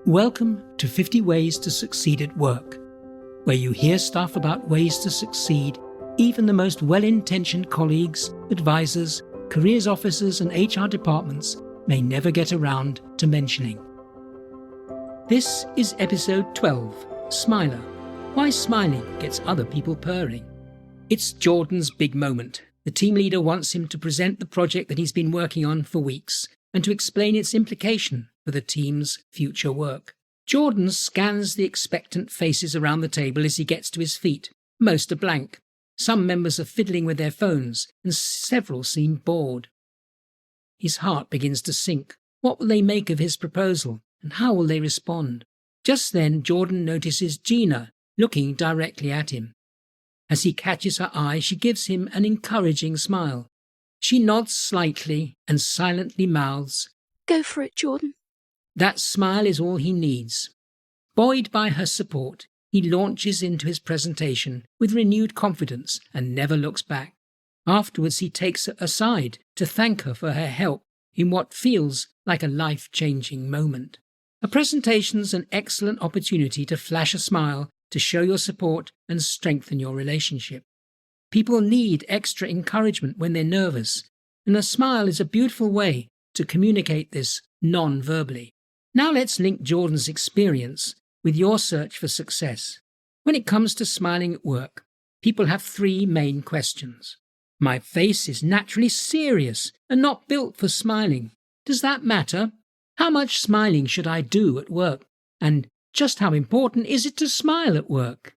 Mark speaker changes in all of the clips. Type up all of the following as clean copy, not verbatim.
Speaker 1: Welcome to 50 Ways to Succeed at Work, where you hear stuff about ways to succeed even the most well-intentioned colleagues, advisors, careers officers and HR departments may never get around to mentioning. This is episode 12, SMILER, Why Smiling Gets Other People Purring. It's Jordan's big moment. The team leader wants him to present the project that he's been working on for weeks and to explain its implication for the team's future work. Jordan scans the expectant faces around the table as he gets to his feet. Most are blank. Some members are fiddling with their phones, and several seem bored. His heart begins to sink. What will they make of his proposal, and how will they respond? Just then, Jordan notices Gina looking directly at him. As he catches her eye, she gives him an encouraging smile. She nods slightly and silently mouths,
Speaker 2: "Go for it, Jordan."
Speaker 1: That smile is all he needs. Buoyed by her support, he launches into his presentation with renewed confidence and never looks back. Afterwards, he takes her aside to thank her for her help in what feels like a life-changing moment. A presentation's an excellent opportunity to flash a smile, to show your support and strengthen your relationship. People need extra encouragement when they're nervous, and a smile is a beautiful way to communicate this non-verbally. Now let's link Jordan's experience with your search for success. When it comes to smiling at work, people have three main questions. My face is naturally serious and not built for smiling. Does that matter? How much smiling should I do at work? And just how important is it to smile at work?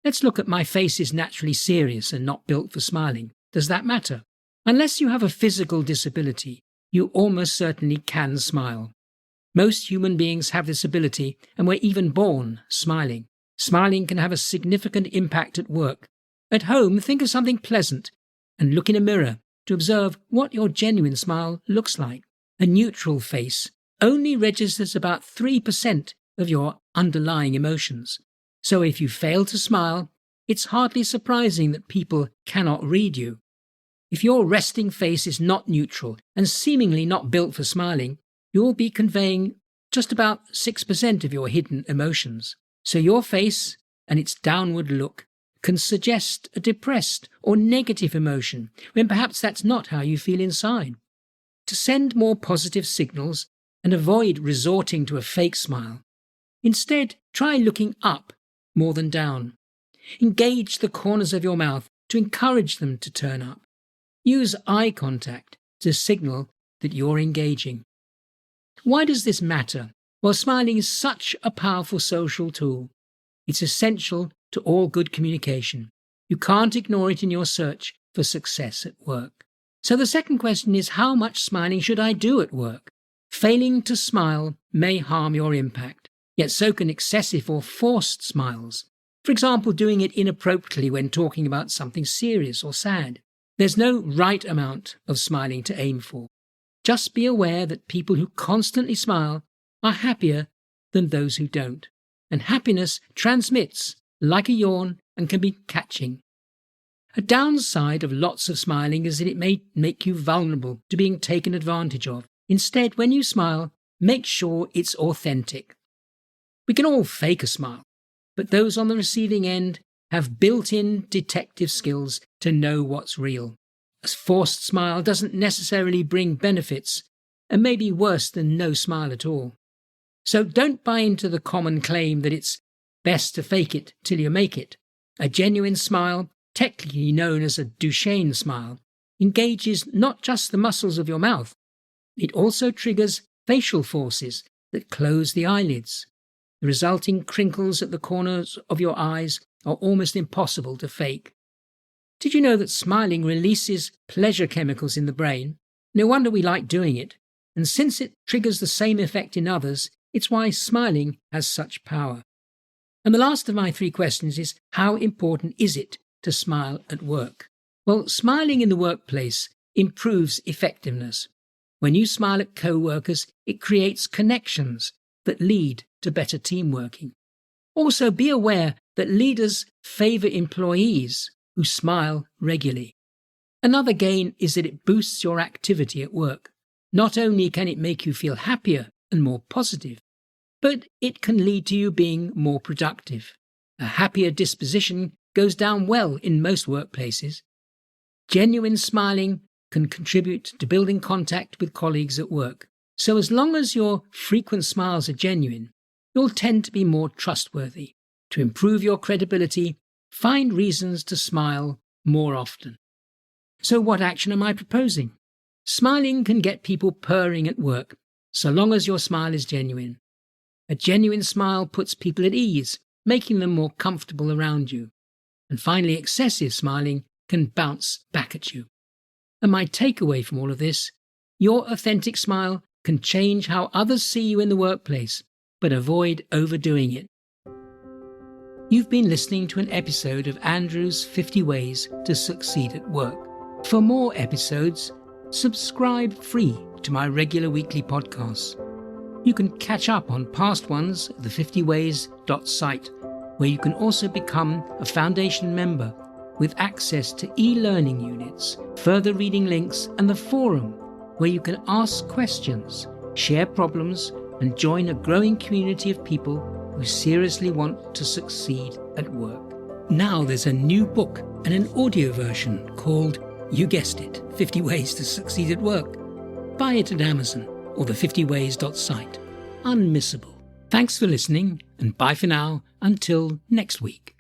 Speaker 1: Let's look at my face is naturally serious and not built for smiling. Does that matter? Unless you have a physical disability, you almost certainly can smile. Most human beings have this ability, and we're even born smiling. Smiling can have a significant impact at work. At home, think of something pleasant and look in a mirror to observe what your genuine smile looks like. A neutral face only registers about 3% of your underlying emotions. So if you fail to smile, it's hardly surprising that people cannot read you. If your resting face is not neutral and seemingly not built for smiling, you'll be conveying just about 6% of your hidden emotions. So your face and its downward look can suggest a depressed or negative emotion, when perhaps that's not how you feel inside. To send more positive signals and avoid resorting to a fake smile, instead try looking up more than down. Engage the corners of your mouth to encourage them to turn up. Use eye contact to signal that you're engaging. Why does this matter? Well, smiling is such a powerful social tool. It's essential to all good communication. You can't ignore it in your search for success at work. So the second question is, how much smiling should I do at work? Failing to smile may harm your impact, yet so can excessive or forced smiles. For example, doing it inappropriately when talking about something serious or sad. There's no right amount of smiling to aim for. Just be aware that people who constantly smile are happier than those who don't. And happiness transmits like a yawn and can be catching. A downside of lots of smiling is that it may make you vulnerable to being taken advantage of. Instead, when you smile, make sure it's authentic. We can all fake a smile, but those on the receiving end have built-in detective skills to know what's real. A forced smile doesn't necessarily bring benefits and may be worse than no smile at all. So don't buy into the common claim that it's best to fake it till you make it. A genuine smile, technically known as a Duchenne smile, engages not just the muscles of your mouth, it also triggers facial forces that close the eyelids. The resulting crinkles at the corners of your eyes are almost impossible to fake. Did you know that smiling releases pleasure chemicals in the brain? No wonder we like doing it. And since it triggers the same effect in others, it's why smiling has such power. And the last of my three questions is, how important is it to smile at work? Well, smiling in the workplace improves effectiveness. When you smile at co-workers, it creates connections that lead to better team working. Also, be aware that leaders favour employees who smile regularly. Another gain is that it boosts your activity at work. Not only can it make you feel happier and more positive, but it can lead to you being more productive. A happier disposition goes down well in most workplaces. Genuine smiling can contribute to building contact with colleagues at work. So as long as your frequent smiles are genuine, you'll tend to be more trustworthy. To improve your credibility, find reasons to smile more often. So what action am I proposing? Smiling can get people purring at work, so long as your smile is genuine. A genuine smile puts people at ease, making them more comfortable around you. And finally, excessive smiling can bounce back at you. And my takeaway from all of this, your authentic smile can change how others see you in the workplace, but avoid overdoing it. You've been listening to an episode of Andrew's 50 Ways to Succeed at Work. For more episodes, subscribe free to my regular weekly podcasts. You can catch up on past ones at the 50ways.site, where you can also become a foundation member with access to e-learning units, further reading links, and the forum, where you can ask questions, share problems, and join a growing community of people who seriously want to succeed at work. Now there's a new book and an audio version called, you guessed it, 50 Ways to Succeed at Work. Buy it at Amazon or the 50ways.site. Unmissable. Thanks for listening, and bye for now until next week.